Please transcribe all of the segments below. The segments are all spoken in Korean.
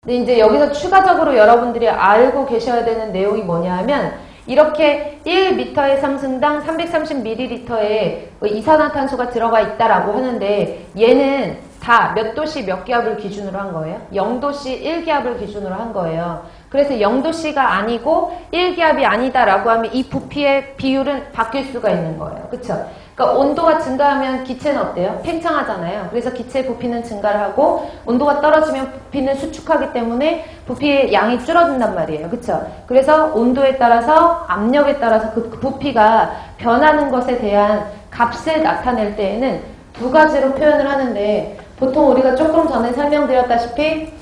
근데 이제 여기서 추가적으로 여러분들이 알고 계셔야 되는 내용이 뭐냐 하면 이렇게 1m의 상승당 330ml의 이산화탄소가 들어가 있다라고 하는데 얘는 다 몇 도씨 몇 기압을 기준으로 한 거예요? 0도씨 1기압을 기준으로 한 거예요. 그래서 0도씨가 아니고 1기압이 아니다라고 하면 이 부피의 비율은 바뀔 수가 있는 거예요. 그쵸? 그러니까 온도가 증가하면 기체는 어때요? 팽창하잖아요. 그래서 기체의 부피는 증가를 하고 온도가 떨어지면 부피는 수축하기 때문에 부피의 양이 줄어든단 말이에요. 그쵸? 그래서 온도에 따라서 압력에 따라서 그 부피가 변하는 것에 대한 값을 나타낼 때에는 두 가지로 표현을 하는데 보통 우리가 조금 전에 설명드렸다시피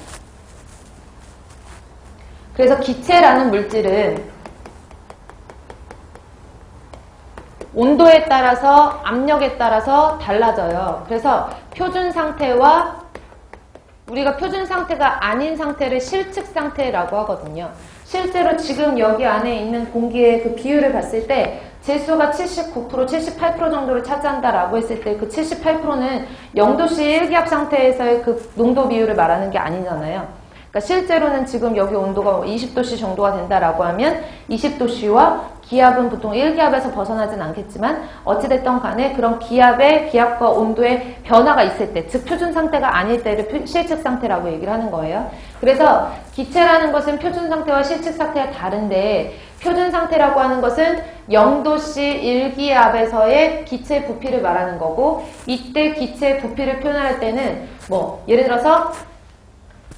그래서 기체라는 물질은 온도에 따라서 압력에 따라서 달라져요. 그래서 표준 상태와 우리가 표준 상태가 아닌 상태를 실측 상태라고 하거든요. 실제로 지금 여기 안에 있는 공기의 그 비율을 봤을 때 질소가 79%, 78% 정도를 차지한다라고 했을 때 그 78%는 0도씨 1기압 상태에서의 그 농도 비율을 말하는 게 아니잖아요. 그러니까 실제로는 지금 여기 온도가 20도씨 정도가 된다라고 하면 20도씨와 기압은 보통 1기압에서 벗어나진 않겠지만 어찌됐든 간에 그런 기압과 온도의 변화가 있을 때, 즉 표준 상태가 아닐 때를 실측 상태라고 얘기를 하는 거예요. 그래서 기체라는 것은 표준 상태와 실측 상태가 다른데 표준 상태라고 하는 것은 0도씨 1기압에서의 기체 부피를 말하는 거고 이때 기체 부피를 표현할 때는 뭐 예를 들어서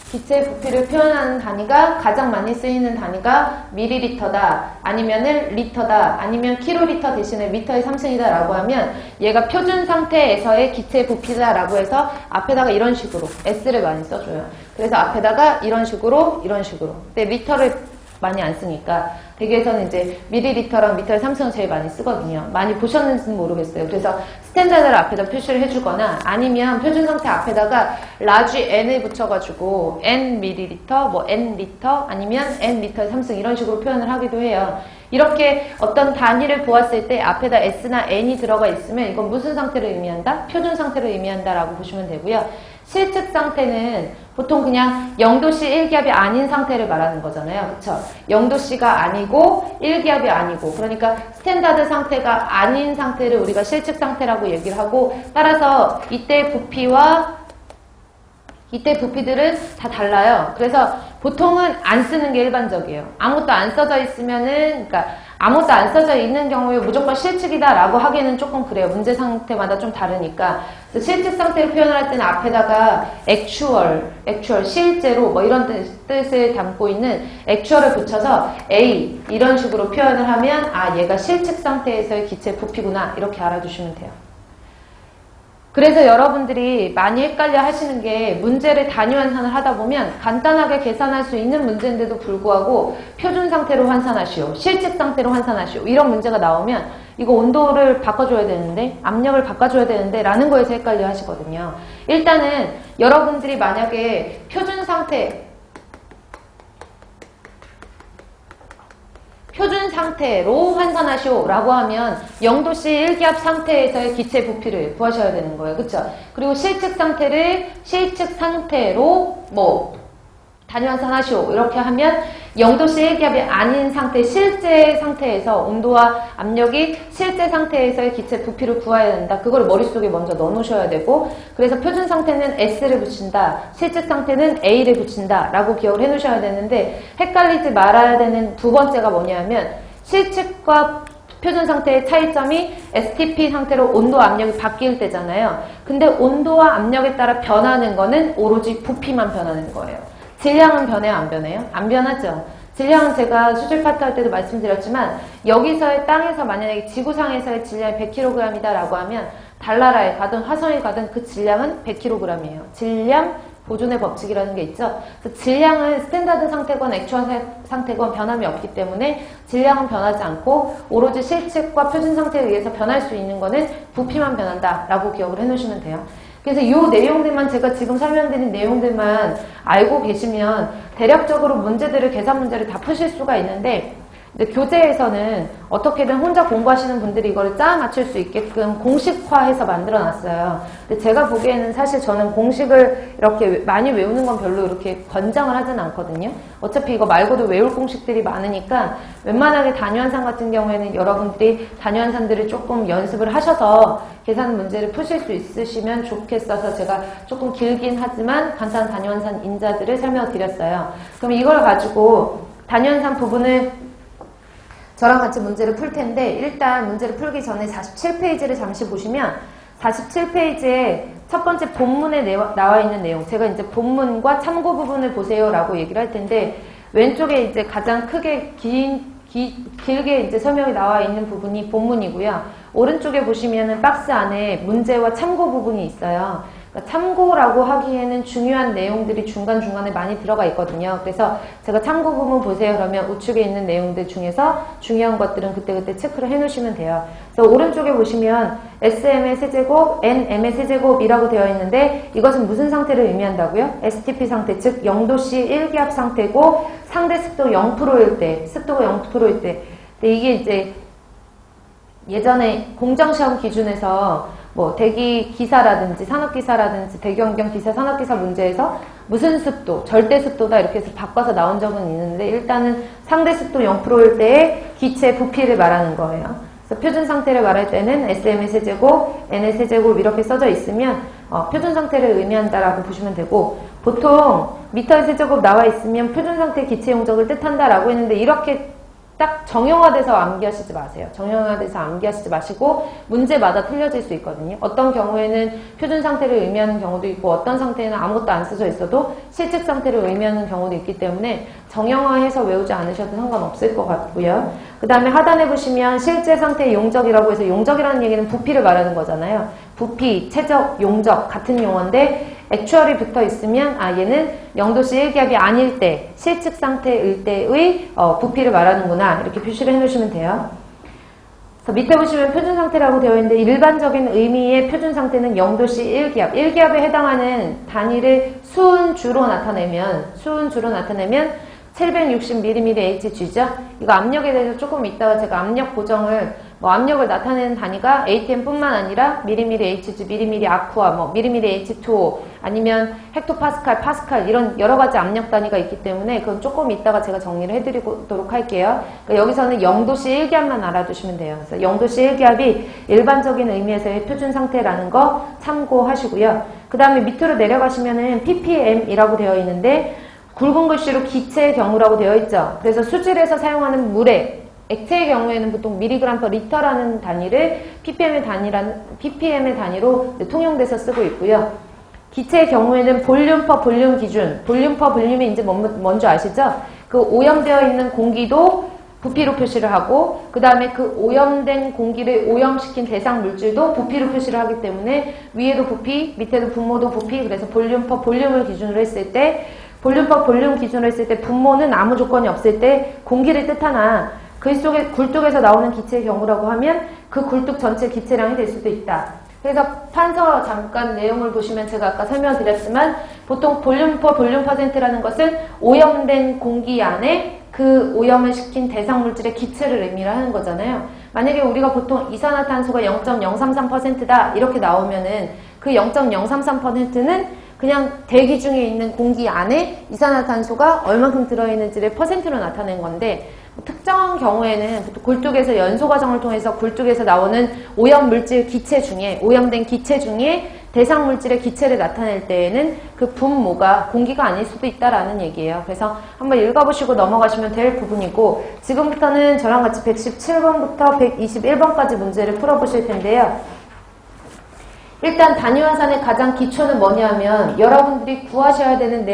기체 부피를 표현하는 단위가 가장 많이 쓰이는 단위가 밀리리터다 아니면은 리터다 아니면 킬로리터 대신에 미터의 3승이다 라고 하면 얘가 표준 상태에서의 기체 부피다 라고 해서 앞에다가 이런 식으로 S를 많이 써줘요. 그래서 앞에다가 이런 식으로 근데 리터를 많이 안 쓰니까 대개에서는 이제 밀리리터랑 미터의 3승을 제일 많이 쓰거든요. 많이 보셨는지는 모르겠어요. 그래서 스탠다드를 앞에다 표시를 해주거나 아니면 표준 상태 앞에다가 라지 n을 붙여가지고 n 밀리리터, 뭐 n 리터 아니면 n 미터의 3승 이런 식으로 표현을 하기도 해요. 이렇게 어떤 단위를 보았을 때 앞에다 s나 n이 들어가 있으면 이건 무슨 상태를 의미한다? 표준 상태를 의미한다 라고 보시면 되고요. 실측 상태는 보통 그냥 0도씨 1기압이 아닌 상태를 말하는 거잖아요. 그쵸? 0도씨가 아니고 1기압이 아니고 그러니까 스탠다드 상태가 아닌 상태를 우리가 실측 상태라고 얘기를 하고 따라서 이때 부피들은 다 달라요. 그래서 보통은 안 쓰는 게 일반적이에요. 아무것도 안 써져 있으면은 그러니까 아무것도 안 써져 있는 경우에 무조건 실측이다 라고 하기에는 조금 그래요. 문제 상태마다 좀 다르니까. 그래서 실측 상태를 표현할 때는 앞에다가 actual, 실제로 뭐 이런 뜻을 담고 있는 actual을 붙여서 A 이런 식으로 표현을 하면 아 얘가 실측 상태에서의 기체 부피구나 이렇게 알아두시면 돼요. 그래서 여러분들이 많이 헷갈려 하시는 게 문제를 단위 환산을 하다 보면 간단하게 계산할 수 있는 문제인데도 불구하고 표준 상태로 환산하시오, 실측 상태로 환산하시오 이런 문제가 나오면 이거 온도를 바꿔줘야 되는데 압력을 바꿔줘야 되는데 라는 거에서 헷갈려 하시거든요. 일단은 여러분들이 만약에 표준 상태로 환산하시오 라고 하면 0도씨 1기압 상태에서의 기체 부피를 구하셔야 되는 거예요. 그쵸? 그리고 실측 상태로 뭐 단위 환산하시오 이렇게 하면 0도씨 1기압이 아닌 상태, 실제 상태에서 온도와 압력이 실제 상태에서의 기체 부피를 구해야 된다. 그걸 머릿속에 먼저 넣어놓으셔야 되고 그래서 표준 상태는 S를 붙인다. 실제 상태는 A를 붙인다. 라고 기억을 해놓으셔야 되는데 헷갈리지 말아야 되는 두 번째가 뭐냐면 실측과 표준 상태의 차이점이 STP 상태로 온도 압력이 바뀔 때잖아요. 근데 온도와 압력에 따라 변하는 거는 오로지 부피만 변하는 거예요. 질량은 변해요? 안 변해요? 안 변하죠. 질량은 제가 수질 파트 할 때도 말씀드렸지만 여기서의 땅에서 만약에 지구상에서의 질량이 100kg이다 라고 하면 달나라에 가든 화성에 가든 그 질량은 100kg이에요. 질량 보존의 법칙이라는 게 있죠. 그래서 질량은 스탠다드 상태건 액추얼 상태건 변함이 없기 때문에 질량은 변하지 않고 오로지 실측과 표준 상태에 의해서 변할 수 있는 거는 부피만 변한다 라고 기억을 해놓으시면 돼요. 그래서 이 내용들만 제가 지금 설명드린 내용들만 알고 계시면 대략적으로 계산 문제를 다 푸실 수가 있는데 근데 교재에서는 어떻게든 혼자 공부하시는 분들이 이거를 짜 맞출 수 있게끔 공식화해서 만들어 놨어요. 근데 제가 보기에는 사실 저는 공식을 이렇게 많이 외우는 건 별로 이렇게 권장을 하진 않거든요. 어차피 이거 말고도 외울 공식들이 많으니까 웬만하게 단위환산 같은 경우에는 여러분들이 단위환산들을 조금 연습을 하셔서 계산 문제를 푸실 수 있으시면 좋겠어서 제가 조금 길긴 하지만 간단한 단위환산 인자들을 설명을 드렸어요. 그럼 이걸 가지고 단위환산 부분을 저랑 같이 문제를 풀 텐데 일단 문제를 풀기 전에 47페이지를 잠시 보시면 47페이지에 첫 번째 본문에 나와 있는 내용, 제가 이제 본문과 참고 부분을 보세요 라고 얘기를 할 텐데 왼쪽에 이제 가장 크게 길게 이제 설명이 나와 있는 부분이 본문이고요. 오른쪽에 보시면은 박스 안에 문제와 참고 부분이 있어요. 그러니까 참고라고 하기에는 중요한 내용들이 중간중간에 많이 들어가 있거든요. 그래서 제가 참고 부분 보세요 그러면 우측에 있는 내용들 중에서 중요한 것들은 그때그때 체크를 해 놓으시면 돼요. 그래서 오른쪽에 보시면 SM의 세제곱, NM의 세제곱이라고 되어 있는데 이것은 무슨 상태를 의미한다고요? STP 상태, 즉 0도씨 1기압 상태고 상대 습도 0%일 때, 습도가 0%일 때. 근데 이게 이제 예전에 공정시험 기준에서 뭐 대기 기사라든지 산업기사라든지 대기환경 기사, 산업기사 문제에서 무슨 습도, 절대 습도다 이렇게 해서 바꿔서 나온 적은 있는데 일단은 상대 습도 0%일 때의 기체 부피를 말하는 거예요. 그래서 표준 상태를 말할 때는 SM의 세제곱, N의 세제곱 이렇게 써져 있으면 표준 상태를 의미한다라고 보시면 되고 보통 미터의 세제곱 나와 있으면 표준 상태 기체 용적을 뜻한다라고 했는데 이렇게 딱 정형화돼서 암기하시지 마세요. 정형화돼서 암기하시지 마시고 문제마다 틀려질 수 있거든요. 어떤 경우에는 표준 상태를 의미하는 경우도 있고 어떤 상태에는 아무것도 안 써져 있어도 실측 상태를 의미하는 경우도 있기 때문에 정형화해서 외우지 않으셔도 상관없을 것 같고요. 그 다음에 하단에 보시면 실제 상태의 용적이라고 해서 용적이라는 얘기는 부피를 말하는 거잖아요. 부피, 최적, 용적 같은 용어인데 액추얼이 붙어 있으면 얘는 0도씨 1기압이 아닐 때 실측 상태일 때의 부피를 말하는구나 이렇게 표시를 해놓으시면 돼요. 그래서 밑에 보시면 표준 상태라고 되어 있는데 일반적인 의미의 표준 상태는 0도씨 1기압 1기압에 해당하는 단위를 수은주로 나타내면 760mm의 HG죠. 이거 압력에 대해서 조금 이따가 제가 압력 보정을 압력을 나타내는 단위가 ATM뿐만 아니라 미리미리-HG, 미리미리 아쿠아, 미리미리 H2O 아니면 헥토파스칼, 파스칼 이런 여러 가지 압력 단위가 있기 때문에 그건 조금 이따가 제가 정리를 해드리도록 할게요. 그러니까 여기서는 0도씨 1기압만 알아두시면 돼요. 그래서 0도씨 1기압이 일반적인 의미에서의 표준 상태라는 거 참고하시고요. 그 다음에 밑으로 내려가시면은 ppm이라고 되어 있는데 굵은 글씨로 기체의 경우라고 되어 있죠. 그래서 수질에서 사용하는 물의 액체의 경우에는 보통 밀리그램 퍼 리터라는 단위를 ppm의 단위로 통용돼서 쓰고 있고요. 기체의 경우에는 볼륨 퍼 볼륨 기준, 볼륨 퍼 볼륨이 이제 뭔지 아시죠? 그 오염되어 있는 공기도 부피로 표시를 하고 그 다음에 그 오염된 공기를 오염시킨 대상 물질도 부피로 표시를 하기 때문에 위에도 부피, 밑에도 분모도 부피, 그래서 볼륨 퍼 볼륨을 기준으로 했을 때 볼륨 퍼 볼륨 기준으로 했을 때 분모는 아무 조건이 없을 때 공기를 뜻하나 그 속에 굴뚝에서 나오는 기체의 경우라고 하면 그 굴뚝 전체 기체량이 될 수도 있다. 그래서 판서 잠깐 내용을 보시면 제가 아까 설명드렸지만 보통 볼륨 퍼 볼륨 퍼센트라는 것은 오염된 공기 안에 그 오염을 시킨 대상 물질의 기체를 의미를 하는 거잖아요. 만약에 우리가 보통 이산화탄소가 0.033%다 이렇게 나오면은 그 0.033%는 그냥 대기 중에 있는 공기 안에 이산화탄소가 얼만큼 들어있는지를 퍼센트로 나타낸 건데 특정한 경우에는 굴뚝에서 연소 과정을 통해서 굴뚝에서 나오는 오염 물질 기체 중에 오염된 기체 중에 대상 물질의 기체를 나타낼 때에는 그 분모가 공기가 아닐 수도 있다라는 얘기예요. 그래서 한번 읽어보시고 넘어가시면 될 부분이고 지금부터는 저랑 같이 117번부터 121번까지 문제를 풀어보실 텐데요. 일단 단위화산의 가장 기초는 뭐냐면 여러분들이 구하셔야 되는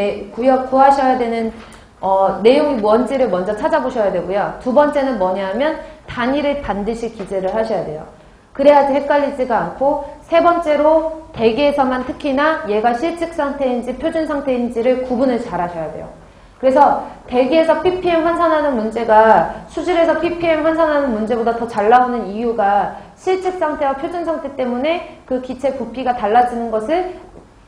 내용이 뭔지를 먼저 찾아보셔야 되고요. 두 번째는 뭐냐면 단위를 반드시 기재를 하셔야 돼요. 그래야지 헷갈리지가 않고 세 번째로 대기에서만 특히나 얘가 실측 상태인지 표준 상태인지를 구분을 잘 하셔야 돼요. 그래서 대기에서 ppm 환산하는 문제가 수질에서 ppm 환산하는 문제보다 더 잘 나오는 이유가 실측 상태와 표준 상태 때문에 그 기체 부피가 달라지는 것을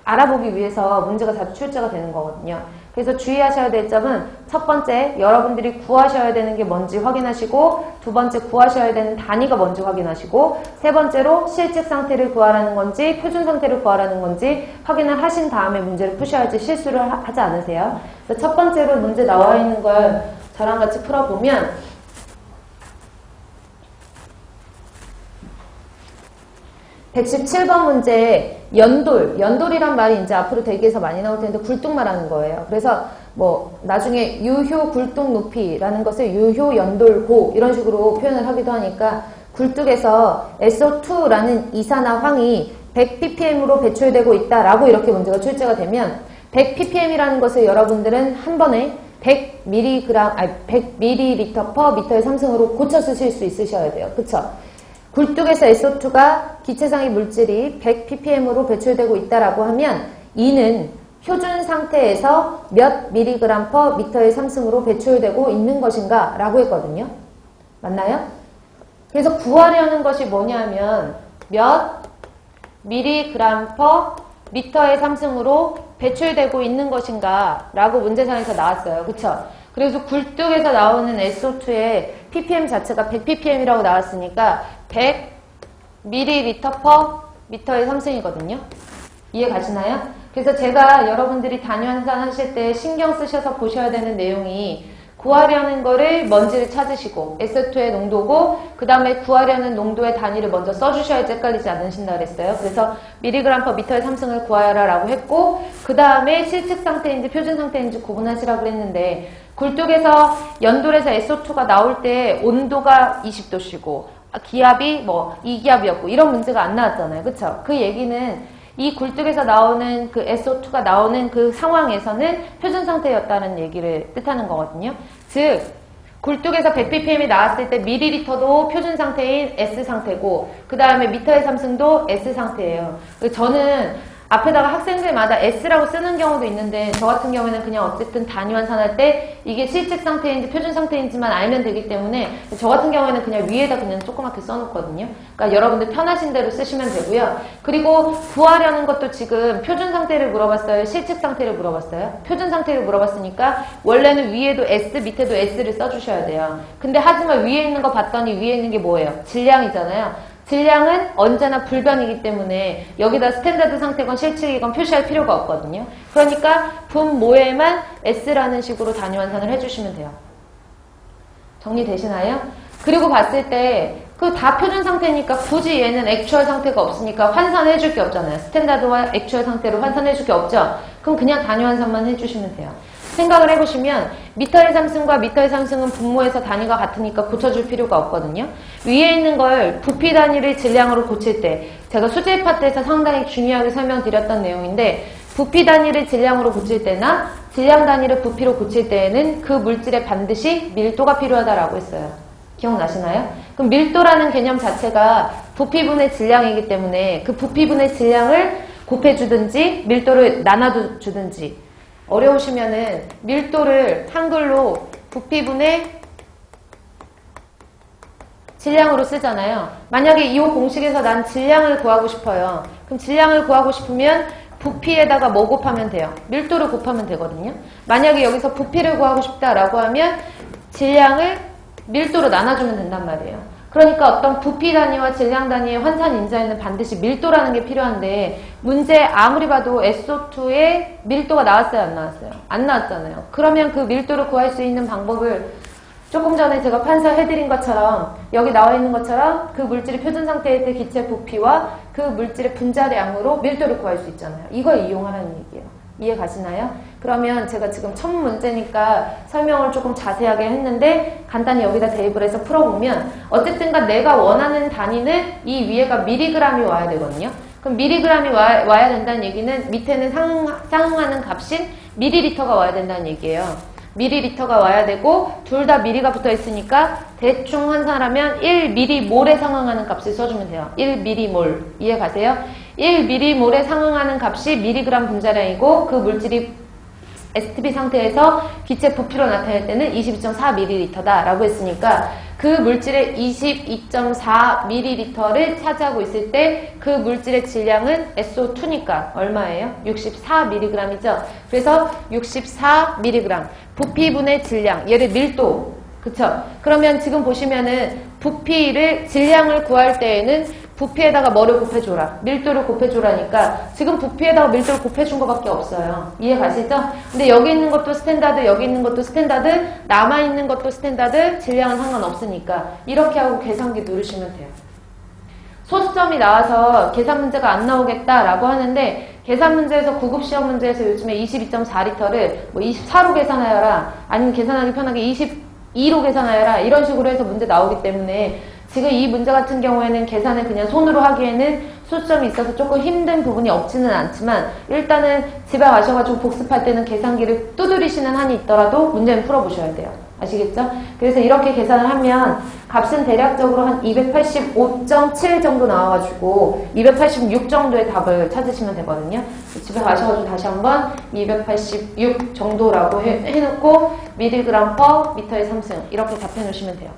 알아보기 위해서 문제가 자주 출제가 되는 거거든요. 그래서 주의하셔야 될 점은 첫 번째, 여러분들이 구하셔야 되는 게 뭔지 확인하시고, 두 번째, 구하셔야 되는 단위가 뭔지 확인하시고, 세 번째로 실측 상태를 구하라는 건지 표준 상태를 구하라는 건지 확인을 하신 다음에 문제를 푸셔야지 실수를 하지 않으세요. 그래서 첫 번째로 문제 나와 있는 걸 저랑 같이 풀어보면 117번 문제 연돌이란 말이 이제 앞으로 대기에서 많이 나올 텐데 굴뚝 말하는 거예요. 그래서 뭐 나중에 유효 굴뚝 높이라는 것을 유효 연돌고 이런 식으로 표현을 하기도 하니까 굴뚝에서 SO2라는 이산화 황이 100ppm으로 배출되고 있다라고 이렇게 문제가 출제가 되면 100ppm이라는 것을 여러분들은 한 번에 100mg per m의 3승으로 고쳐 쓰실 수 있으셔야 돼요. 그쵸? 굴뚝에서 SO2가 기체상의 물질이 100ppm으로 배출되고 있다라고 하면 이는 표준 상태에서 몇 mg per m의 3승으로 배출되고 있는 것인가 라고 했거든요. 맞나요? 그래서 구하려는 것이 뭐냐면 몇 mg per m의 3승으로 배출되고 있는 것인가 라고 문제상에서 나왔어요. 그쵸? 그래서 굴뚝에서 나오는 SO2의 ppm 자체가 100ppm이라고 나왔으니까 100ml per m의 3승이거든요. 이해 가시나요? 그래서 제가 여러분들이 단위환산 하실 때 신경 쓰셔서 보셔야 되는 내용이 구하려는 거를 먼지를 찾으시고 SO2의 농도고 그 다음에 구하려는 농도의 단위를 먼저 써주셔야지 헷갈리지 않으신다 그랬어요. 그래서 mg per m의 3승을 구하여라 라고 했고 그 다음에 실측 상태인지 표준 상태인지 구분하시라고 그랬는데 굴뚝에서 연돌에서 SO2가 나올 때 온도가 20도씨고 기압이 뭐 2기압이었고 이런 문제가 안 나왔잖아요. 그쵸? 그 얘기는 이 굴뚝에서 나오는 그 SO2가 나오는 그 상황에서는 표준 상태였다는 얘기를 뜻하는 거거든요. 즉 굴뚝에서 100ppm이 나왔을 때 밀리리터도 표준 상태인 S 상태고 그 다음에 미터의 3승도 S 상태예요. 저는 앞에다가 학생들마다 S라고 쓰는 경우도 있는데 저 같은 경우에는 그냥 어쨌든 단위 환산할 때 이게 실측 상태인지 표준 상태인지만 알면 되기 때문에 저 같은 경우에는 그냥 위에다 그냥 조그맣게 써놓거든요. 그러니까 여러분들 편하신 대로 쓰시면 되고요. 그리고 구하려는 것도 지금 표준 상태를 물어봤어요? 실측 상태를 물어봤어요? 표준 상태를 물어봤으니까 원래는 위에도 S, 밑에도 S를 써주셔야 돼요. 근데 하지만 위에 있는 거 봤더니 위에 있는 게 뭐예요? 질량이잖아요. 질량은 언제나 불변이기 때문에 여기다 스탠다드 상태건 실측이건 표시할 필요가 없거든요. 그러니까 분모에만 S라는 식으로 단위 환산을 해주시면 돼요. 정리되시나요? 그리고 봤을 때 그 다 표준 상태니까 굳이 얘는 액추얼 상태가 없으니까 환산해 줄 게 없잖아요. 스탠다드와 액추얼 상태로 환산해 줄 게 없죠. 그럼 그냥 단위 환산만 해주시면 돼요. 생각을 해보시면 미터의 3승과 미터의 3승은 분모에서 단위가 같으니까 고쳐줄 필요가 없거든요. 위에 있는 걸 부피 단위를 질량으로 고칠 때 제가 수질 파트에서 상당히 중요하게 설명드렸던 내용인데 부피 단위를 질량으로 고칠 때나 질량 단위를 부피로 고칠 때에는 그 물질에 반드시 밀도가 필요하다라고 했어요. 기억나시나요? 그럼 밀도라는 개념 자체가 부피분의 질량이기 때문에 그 부피분의 질량을 곱해주든지 밀도를 나눠주든지 어려우시면은 밀도를 한글로 부피분의 질량으로 쓰잖아요. 만약에 이 공식에서 난 질량을 구하고 싶어요. 그럼 질량을 구하고 싶으면 부피에다가 뭐 곱하면 돼요? 밀도를 곱하면 되거든요. 만약에 여기서 부피를 구하고 싶다라고 하면 질량을 밀도로 나눠주면 된단 말이에요. 그러니까 어떤 부피 단위와 질량 단위의 환산 인자에는 반드시 밀도라는 게 필요한데 문제 아무리 봐도 SO2의 밀도가 나왔어요? 안 나왔어요? 안 나왔잖아요. 그러면 그 밀도를 구할 수 있는 방법을 조금 전에 제가 판사해드린 것처럼 여기 나와 있는 것처럼 그 물질이 표준 상태일 때 기체 부피와 그 물질의 분자량으로 밀도를 구할 수 있잖아요. 이걸 이용하라는 얘기예요. 이해 가시나요? 그러면 제가 지금 첫 문제니까 설명을 조금 자세하게 했는데 간단히 여기다 대입을 해서 풀어보면 어쨌든간 내가 원하는 단위는 이 위에가 미리그램이 와야 되거든요. 그럼 미리그램이 와야 된다는 얘기는 밑에는 상응하는 값인 미리리터가 와야 된다는 얘기예요. 미리리터가 와야 되고 둘 다 미리가 붙어 있으니까 대충 환산하면 1미리몰에 상응하는 값을 써주면 돼요. 1미리몰. 이해 가세요? 1미리몰에 상응하는 값이 미리그램 분자량이고 그 물질이 STP 상태에서 기체 부피로 나타낼 때는 22.4ml다 라고 했으니까 그 물질의 22.4ml를 차지하고 있을 때 그 물질의 질량은 SO2니까 얼마예요? 64mg이죠. 그래서 64mg 부피분의 질량, 얘를 밀도, 그쵸? 그러면 지금 보시면은 부피를 질량을 구할 때에는 부피에다가 뭐를 곱해줘라? 밀도를 곱해줘라니까 지금 부피에다가 밀도를 곱해준 것밖에 없어요. 이해 가시죠? 근데 여기 있는 것도 스탠다드, 여기 있는 것도 스탠다드, 남아있는 것도 스탠다드, 질량은 상관없으니까 이렇게 하고 계산기 누르시면 돼요. 소수점이 나와서 계산 문제가 안 나오겠다라고 하는데 계산 문제에서 9급 시험 문제에서 요즘에 22.4L를 뭐 24로 계산하여라 아니면 계산하기 편하게 22로 계산하여라 이런 식으로 해서 문제 나오기 때문에 지금 이 문제 같은 경우에는 계산을 그냥 손으로 하기에는 소수점이 있어서 조금 힘든 부분이 없지는 않지만 일단은 집에 가셔가지고 복습할 때는 계산기를 두드리시는 한이 있더라도 문제는 풀어보셔야 돼요. 아시겠죠? 그래서 이렇게 계산을 하면 값은 대략적으로 한 285.7 정도 나와가지고 286 정도의 답을 찾으시면 되거든요. 집에 가셔가지고 다시 한번 286 정도라고 해놓고 밀리그램 퍼 미터의 3승 이렇게 답해놓으시면 돼요.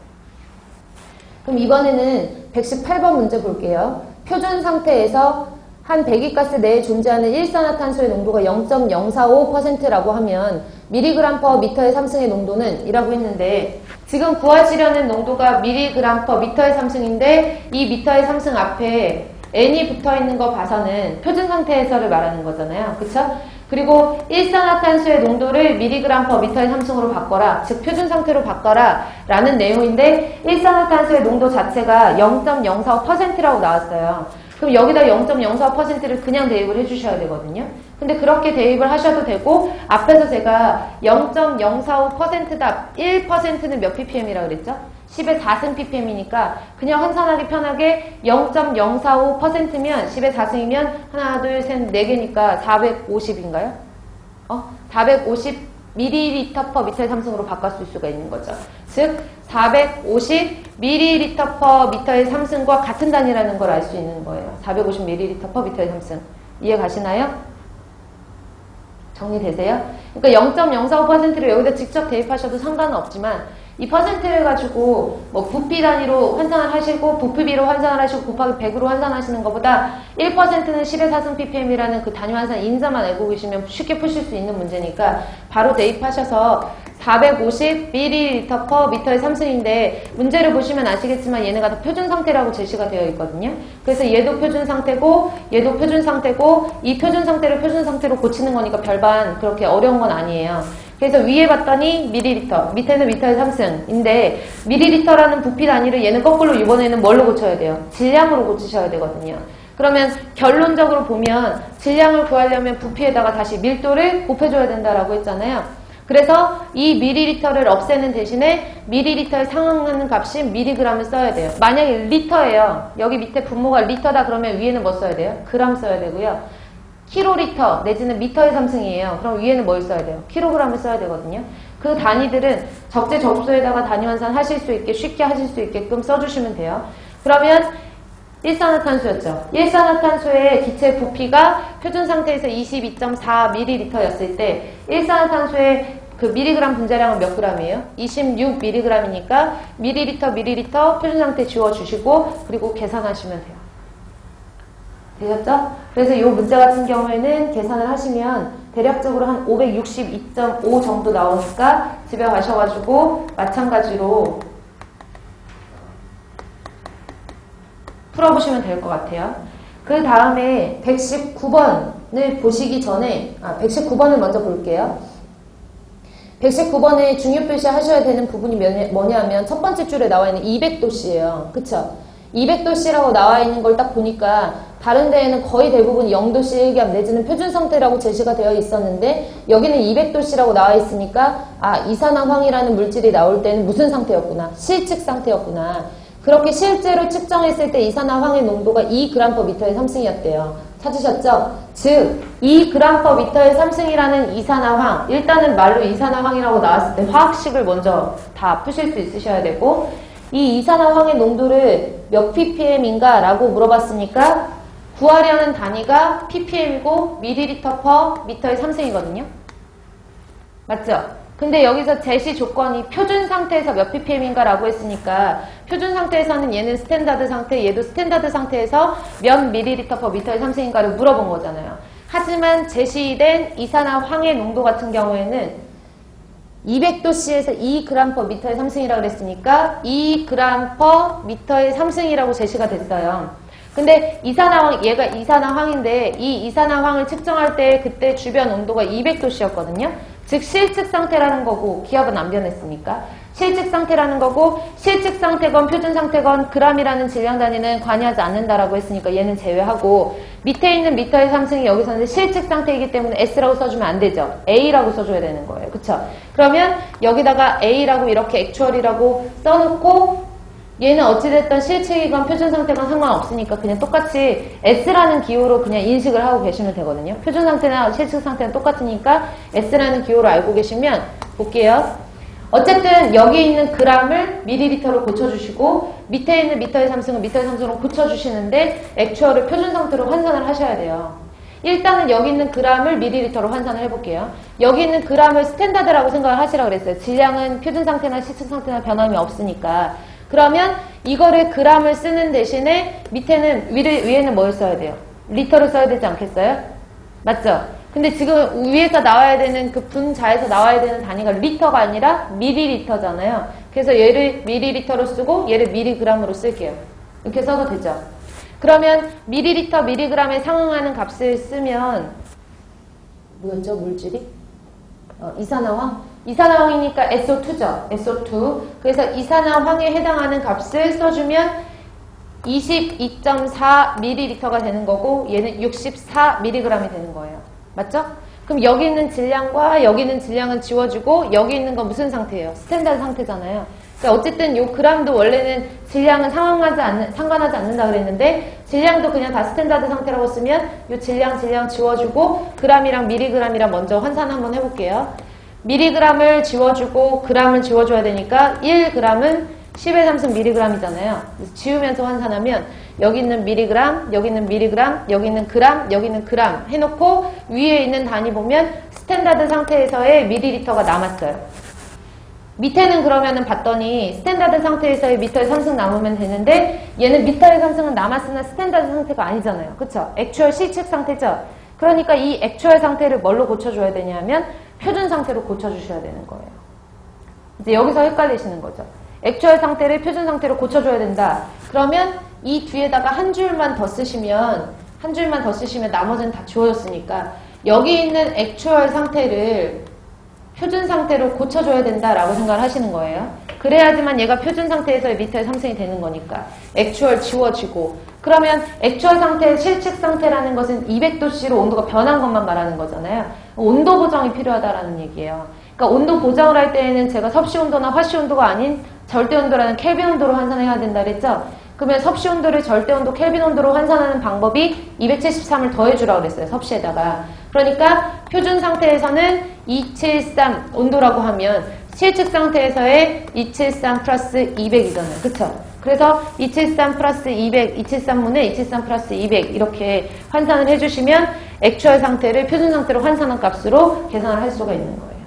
그럼 이번에는 118번 문제 볼게요. 표준 상태에서 한 배기가스 내에 존재하는 일산화탄소의 농도가 0.045%라고 하면 미리그램 퍼 미터의 3승의 농도는 이라고 했는데 지금 구하시려는 농도가 미리그램 퍼 미터의 3승인데 이 미터의 3승 앞에 n이 붙어있는 거 봐서는 표준 상태에서를 말하는 거잖아요. 그쵸? 그리고 일산화탄소의 농도를 미리그램 퍼 미터의 3승으로 바꿔라. 즉 표준 상태로 바꿔라 라는 내용인데 일산화탄소의 농도 자체가 0.045%라고 나왔어요. 그럼 여기다 0.04%를 그냥 대입을 해주셔야 되거든요. 근데 그렇게 대입을 하셔도 되고 앞에서 제가 0.045%다 1%는 몇 ppm이라고 그랬죠? 10의 4승 ppm이니까 그냥 환산하기 편하게 0.045%면 10의 4승이면 하나, 둘, 셋, 4개니까 450인가요? 450ml per 미터의 3승으로 바꿀 수가 있는 거죠. 즉 450ml per 미터의 3승과 같은 단위라는 걸 알 수 있는 거예요. 450ml per 미터의 3승. 이해 가시나요? 정리되세요? 그러니까 0.045%를 여기다 직접 대입하셔도 상관은 없지만 이 퍼센트를 가지고 뭐 부피 단위로 환산을 하시고 부피비로 환산을 하시고 곱하기 100으로 환산하시는 것보다 1%는 10의 4승 ppm이라는 그 단위 환산 인자만 알고 계시면 쉽게 푸실 수 있는 문제니까 바로 대입하셔서 450ml per 미터의 3승인데 문제를 보시면 아시겠지만 얘네가 다 표준 상태라고 제시가 되어 있거든요. 그래서 얘도 표준 상태고 얘도 표준 상태고 이 표준 상태를 표준 상태로 고치는 거니까 별반 그렇게 어려운 건 아니에요. 그래서 위에 봤더니 밀리리터, 밑에는 미터의 3승인데 밀리리터라는 부피 단위를 얘는 거꾸로 이번에는 뭘로 고쳐야 돼요? 질량으로 고치셔야 되거든요. 그러면 결론적으로 보면 질량을 구하려면 부피에다가 다시 밀도를 곱해줘야 된다라고 했잖아요. 그래서 이 밀리리터를 없애는 대신에 밀리리터에 상응하는 값인 미리그램을 써야 돼요. 만약에 리터예요. 여기 밑에 분모가 리터다 그러면 위에는 뭐 써야 돼요? 그램 써야 되고요. 킬로리터 내지는 미터의 3승이에요. 그럼 위에는 뭘 써야 돼요? 킬로그램을 써야 되거든요. 그 단위들은 적재적소에다가 단위 환산 하실 수 있게 쉽게 하실 수 있게끔 써주시면 돼요. 그러면 일산화탄소였죠. 일산화탄소의 기체 부피가 표준 상태에서 22.4ml였을 때 일산화탄소의 그 미리그램 분자량은 몇 g이에요? 26mg이니까 밀리리터 표준 상태 지워주시고 그리고 계산하시면 돼요. 되셨죠? 그래서 이 문제 같은 경우에는 계산을 하시면 대략적으로 한 562.5 정도 나오니까 집에 가셔가지고 마찬가지로 풀어보시면 될 것 같아요. 그 다음에 119번을 보시기 전에 119번을 먼저 볼게요. 119번에 중요표시 하셔야 되는 부분이 뭐냐면 첫 번째 줄에 나와 있는 200도씨예요. 그쵸? 200도씨라고 나와 있는 걸 딱 보니까 다른 데에는 거의 대부분 0도씨 일기압 내지는 표준 상태라고 제시가 되어 있었는데 여기는 200도씨라고 나와 있으니까 이산화황이라는 물질이 나올 때는 무슨 상태였구나? 실측 상태였구나. 그렇게 실제로 측정했을 때 이산화황의 농도가 2g per 미터의 3승이었대요. 찾으셨죠? 즉 2g per 미터의 3승이라는 이산화황, 일단은 말로 이산화황이라고 나왔을 때 화학식을 먼저 다 푸실 수 있으셔야 되고 이 이산화황의 농도를 몇 ppm인가 라고 물어봤으니까 구하려는 단위가 ppm이고 ml per 미터의 3승이거든요. 맞죠? 근데 여기서 제시 조건이 표준 상태에서 몇 ppm인가 라고 했으니까 표준 상태에서는 얘는 스탠다드 상태, 얘도 스탠다드 상태에서 몇 밀리리터 퍼 미터의 상승인가를 물어본 거잖아요. 하지만 제시된 이산화황의 농도 같은 경우에는 200도씨에서 2g 퍼 미터의 상승이라고 그랬으니까 2g 퍼 미터의 상승이라고 제시가 됐어요. 근데 이산화황, 얘가 이산화황인데 이 이산화황을 측정할 때 그때 주변 온도가 200도씨였거든요. 즉 실측 상태라는 거고 기압은 안 변했으니까 실측 상태라는 거고 실측 상태건 표준 상태건 g이라는 질량 단위는 관여하지 않는다라고 했으니까 얘는 제외하고 밑에 있는 미터의 상승이 여기서는 실측 상태이기 때문에 S라고 써주면 안 되죠. A라고 써줘야 되는 거예요. 그쵸? 그러면 여기다가 A라고 이렇게 액추얼이라고 써놓고 얘는 어찌됐든 실측이건 표준 상태건 상관없으니까 그냥 똑같이 S라는 기호로 그냥 인식을 하고 계시면 되거든요. 표준 상태나 실측 상태는 똑같으니까 S라는 기호로 알고 계시면 볼게요. 어쨌든 여기 있는 g을 밀리리터로 고쳐주시고 밑에 있는 미터의 상승은 미터의 상승으로 고쳐주시는데 액추얼을 표준 상태로 환산을 하셔야 돼요. 일단은 여기 있는 g을 밀리리터로 환산을 해볼게요. 여기 있는 g을 스탠다드라고 생각을 하시라고 그랬어요. 질량은 표준 상태나 실측 상태나 변함이 없으니까. 그러면 이거를 g을 쓰는 대신에 밑에는 위에는 뭘 써야 돼요? 리터를 써야 되지 않겠어요? 맞죠? 근데 지금 위에서 나와야 되는 그 분자에서 나와야 되는 단위가 리터가 아니라 밀리리터잖아요. 그래서 얘를 밀리리터로 쓰고 얘를 밀리그램으로 쓸게요. 이렇게 써도 되죠? 그러면 밀리리터 밀리그램에 상응하는 값을 쓰면 뭐였죠? 물질이? 이산화황? 이산화황이니까 SO2죠. SO2. 그래서 이산화황에 해당하는 값을 써주면 22.4ml가 되는 거고 얘는 64mg이 되는 거예요. 맞죠? 그럼 여기 있는 질량과 여기 있는 질량은 지워주고 여기 있는 건 무슨 상태예요? 스탠다드 상태잖아요. 그러니까 어쨌든 요 g도 원래는 질량은 상관하지 않는다 그랬는데 질량도 그냥 다 스탠다드 상태라고 쓰면 요 질량 지워주고 g이랑 밀리그램이랑 먼저 환산 한번 해볼게요. 밀리그램을 지워주고 g을 지워줘야 되니까 1g은 10의 3승 밀리그램이잖아요. 지우면서 환산하면 여기 있는 밀리그램, 여기 있는 밀리그램, 여기 있는 그램, 여기 있는 그램 해놓고 위에 있는 단위 보면 스탠다드 상태에서의 밀리리터가 남았어요. 밑에는 그러면은 봤더니 스탠다드 상태에서의 미터의 상승 남으면 되는데 얘는 미터의 상승은 남았으나 스탠다드 상태가 아니잖아요. 그쵸? 액추얼 실측 상태죠? 그러니까 이 액추얼 상태를 뭘로 고쳐줘야 되냐면 표준 상태로 고쳐주셔야 되는 거예요. 이제 여기서 헷갈리시는 거죠. 액추얼 상태를 표준 상태로 고쳐줘야 된다. 그러면 이 뒤에다가 한 줄만 더 쓰시면 나머지는 다 지워졌으니까 여기 있는 액추얼 상태를 표준 상태로 고쳐줘야 된다라고 생각을 하시는 거예요. 그래야지만 얘가 표준 상태에서의 미터의 상승이 되는 거니까 액추얼 지워지고 그러면 액추얼 상태, 실측 상태라는 것은 200도씨로 온도가 변한 것만 말하는 거잖아요. 온도 보정이 필요하다라는 얘기예요. 그러니까 온도 보정을 할 때에는 제가 섭씨 온도나 화씨 온도가 아닌 절대 온도라는 켈빈 온도로 환산해야 된다 그랬죠? 그러면 섭씨 온도를 절대 온도 켈빈 온도로 환산하는 방법이 273을 더해주라고 그랬어요. 섭씨에다가. 그러니까 표준 상태에서는 273 온도라고 하면 실측 상태에서의 273 플러스 200이잖아요. 그쵸? 그래서 273 플러스 200, 273분의 273 플러스 200 이렇게 환산을 해주시면 액추얼 상태를 표준 상태로 환산한 값으로 계산을 할 수가 있는 거예요.